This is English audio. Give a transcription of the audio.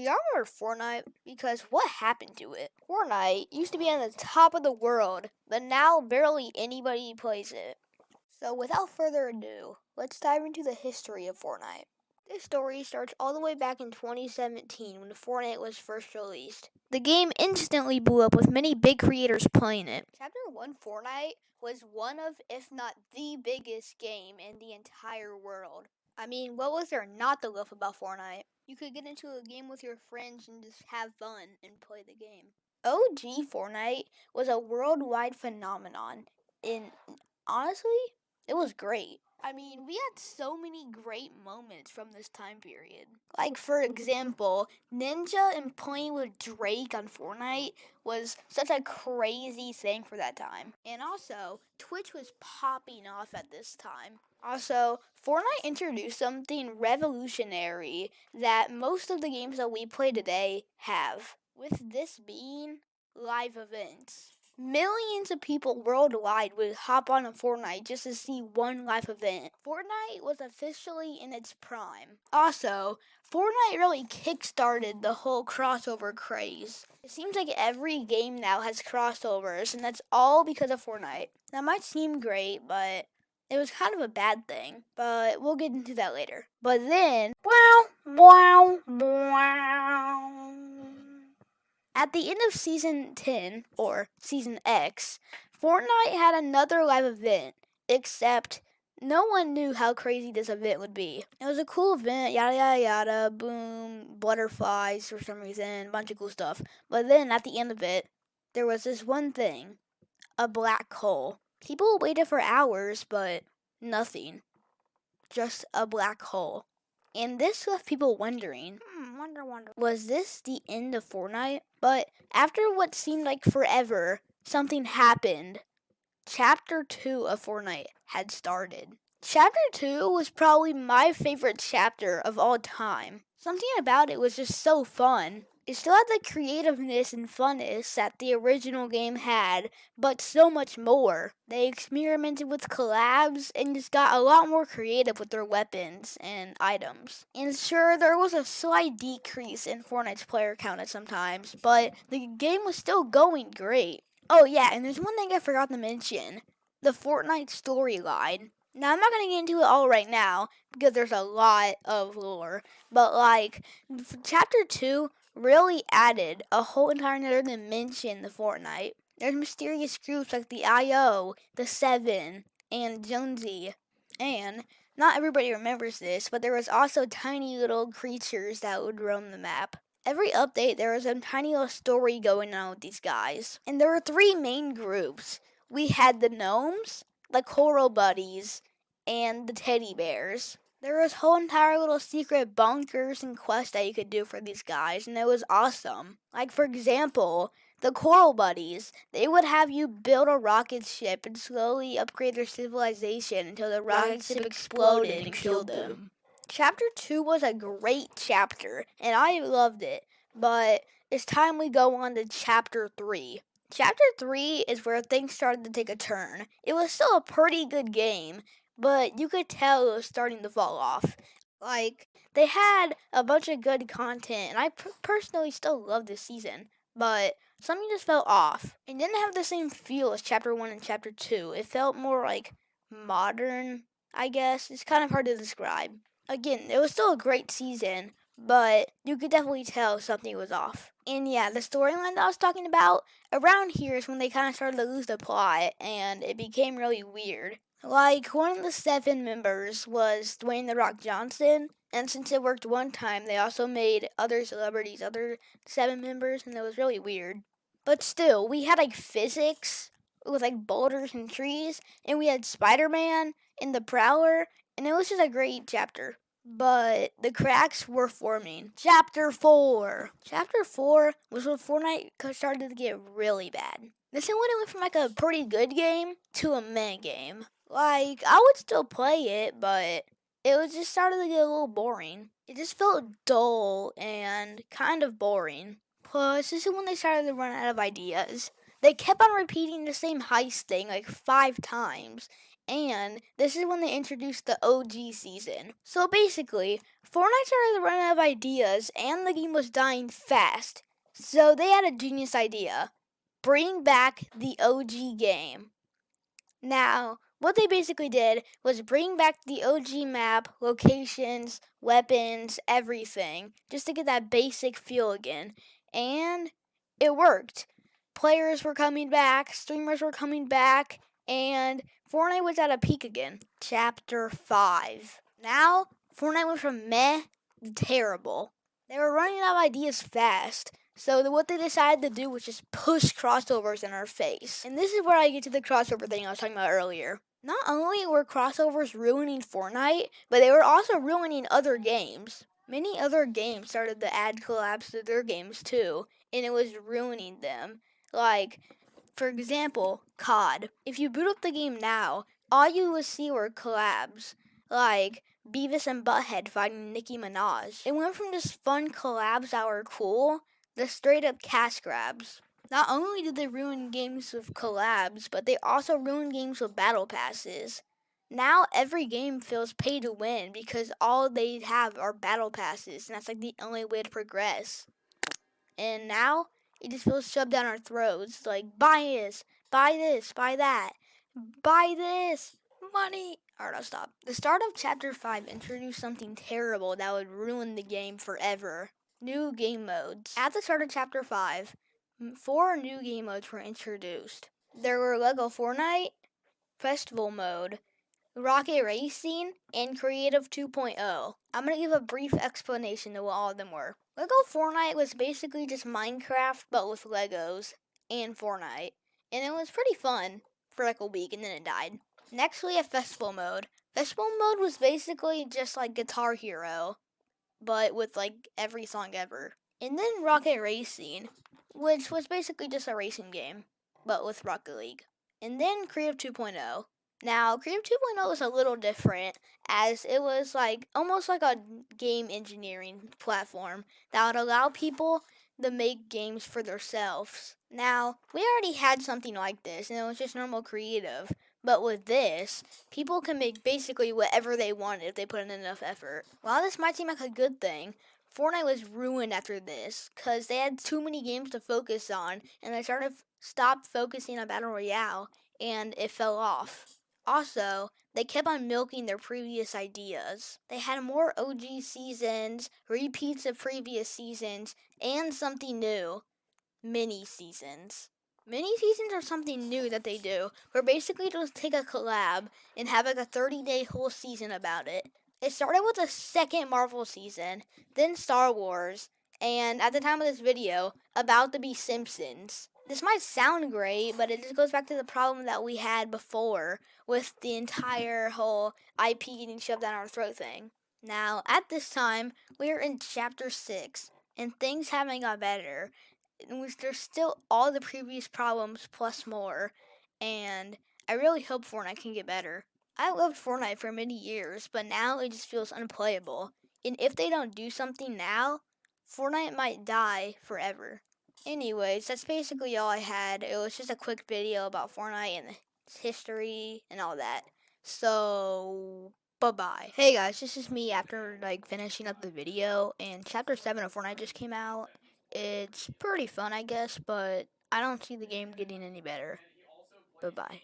y'all remember Fortnite? Because what happened to it? Fortnite used to be on the top of the world, but now barely anybody plays it. So without further ado, let's dive into the history of Fortnite. This story starts all the way back in 2017 when Fortnite was first released. The game instantly blew up with many big creators playing it. Chapter 1 Fortnite was one of, if not the biggest game in the entire world. I mean, what was there not to love about Fortnite? You could get into a game with your friends and just have fun and play the game. OG Fortnite was a worldwide phenomenon, and honestly, it was great. I mean, we had so many great moments from this time period. Like, for example, Ninja and playing with Drake on Fortnite was such a crazy thing for that time. And also, Twitch was popping off at this time. Also, Fortnite introduced something revolutionary that most of the games that we play today have, with this being live events. Millions of people worldwide would hop on a Fortnite just to see one live event. Fortnite was officially in its prime. Also, Fortnite really kickstarted the whole crossover craze. It seems like every game now has crossovers, and that's all because of Fortnite. That might seem great, but it was kind of a bad thing, but we'll get into that later. But then, at the end of Season 10, or Season X, Fortnite had another live event, except no one knew how crazy this event would be. It was a cool event, yada yada yada, boom, butterflies for some reason, a bunch of cool stuff. But then at the end of it, there was this one thing, a black hole. People waited for hours, but nothing. Just a black hole. And this left people wondering, was this the end of Fortnite? But after what seemed like forever, something happened. Chapter 2 of Fortnite had started. Chapter 2 was probably my favorite chapter of all time. Something about it was just so fun. It still had the creativeness and funness that the original game had, but so much more. They experimented with collabs and just got a lot more creative with their weapons and items. And sure, there was a slight decrease in Fortnite's player count at some times, but the game was still going great. Oh yeah, and there's one thing I forgot to mention. The Fortnite storyline. Now, I'm not going to get into it all right now, because there's a lot of lore, but Chapter 2 really added a whole entire another dimension to Fortnite. There's mysterious groups like the IO, the Seven, and Jonesy. And not everybody remembers this, but there was also tiny little creatures that would roam the map. Every update, there was a tiny little story going on with these guys. And there were 3 main groups. We had the gnomes, the coral buddies, and the teddy bears. There was whole entire little secret bunkers and quests that you could do for these guys, and it was awesome. Like, for example, the coral buddies, they would have you build a rocket ship and slowly upgrade their civilization until the rocket ship exploded and killed them. Chapter 2 was a great chapter, and I loved it, but it's time we go on to Chapter 3. Chapter 3 is where things started to take a turn. It was still a pretty good game, but you could tell it was starting to fall off. Like, they had a bunch of good content, and I personally still love this season, but something just fell off. It didn't have the same feel as Chapter 1 and Chapter 2. It felt more like modern, I guess. It's kind of hard to describe. Again, it was still a great season, but you could definitely tell something was off. And yeah, the storyline that I was talking about, around here is when they kind of started to lose the plot, and it became really weird. Like, one of the 7 members was Dwayne "The Rock" Johnson, and since it worked one time, they also made other celebrities, other 7 members, and it was really weird. But still, we had like physics with like boulders and trees, and we had Spider-Man and the Prowler, and it was just a great chapter. But the cracks were forming. Chapter 4. Chapter 4 was when Fortnite started to get really bad. This is when it went from like a pretty good game to a meh game. Like, I would still play it, but it was just started to get a little boring. It just felt dull and kind of boring. Plus, this is when they started to run out of ideas. They kept on repeating the same heist thing like 5 times, And this is when they introduced the OG season. So basically, Fortnite started running out of ideas and the game was dying fast. So they had a genius idea. Bring back the OG game. Now, what they basically did was bring back the OG map, locations, weapons, everything, just to get that basic feel again. And it worked. Players were coming back, streamers were coming back, and Fortnite was at a peak again. Chapter 5. Now, Fortnite went from meh to terrible. They were running out of ideas fast. So what they decided to do was just push crossovers in our face. And this is where I get to the crossover thing I was talking about earlier. Not only were crossovers ruining Fortnite, but they were also ruining other games. Many other games started to add collabs to their games too, and it was ruining them. Like, for example, COD. If you boot up the game now, all you would see were collabs. Like, Beavis and Butthead fighting Nicki Minaj. It went from just fun collabs that were cool to straight up cash grabs. Not only did they ruin games with collabs, but they also ruined games with battle passes. Now every game feels pay to win because all they have are battle passes, and that's like the only way to progress. And now it just feels shoved down our throats. Like, buy this, buy that, buy this, money. Alright, I'll stop. The start of Chapter 5 introduced something terrible that would ruin the game forever. New game modes. At the start of Chapter 5, 4 new game modes were introduced. There were Lego Fortnite, Festival Mode, Rocket Racing, and Creative 2.0. I'm going to give a brief explanation of what all of them were. Lego Fortnite was basically just Minecraft, but with Legos and Fortnite. And it was pretty fun for like a week, and then it died. Next, we have Festival Mode. Festival Mode was basically just like Guitar Hero, but with like every song ever. And then Rocket Racing, which was basically just a racing game, but with Rocket League. And then Creative 2.0. Now, Creative 2.0 was a little different, as it was like almost like a game engineering platform that would allow people to make games for themselves. Now, we already had something like this, and it was just normal creative. But with this, people can make basically whatever they want if they put in enough effort. While this might seem like a good thing, Fortnite was ruined after this because they had too many games to focus on, and they stopped focusing on Battle Royale, and it fell off. Also, they kept on milking their previous ideas. They had more OG seasons, repeats of previous seasons, and something new, mini seasons. Mini seasons are something new that they do, where basically just take a collab and have like a 30-day whole season about it. It started with the second Marvel season, then Star Wars, and at the time of this video, about to be Simpsons. This might sound great, but it just goes back to the problem that we had before with the entire whole IP getting shoved down our throat thing. Now, at this time, we are in Chapter 6, and things haven't got better. There's still all the previous problems plus more, and I really hope Fortnite can get better. I loved Fortnite for many years, but now it just feels unplayable. And if they don't do something now, Fortnite might die forever. Anyways, that's basically all I had. It was just a quick video about Fortnite and its history and all that. So, bye-bye. Hey guys, this is me after like finishing up the video, and Chapter 7 of Fortnite just came out. It's pretty fun, I guess, but I don't see the game getting any better. Bye-bye.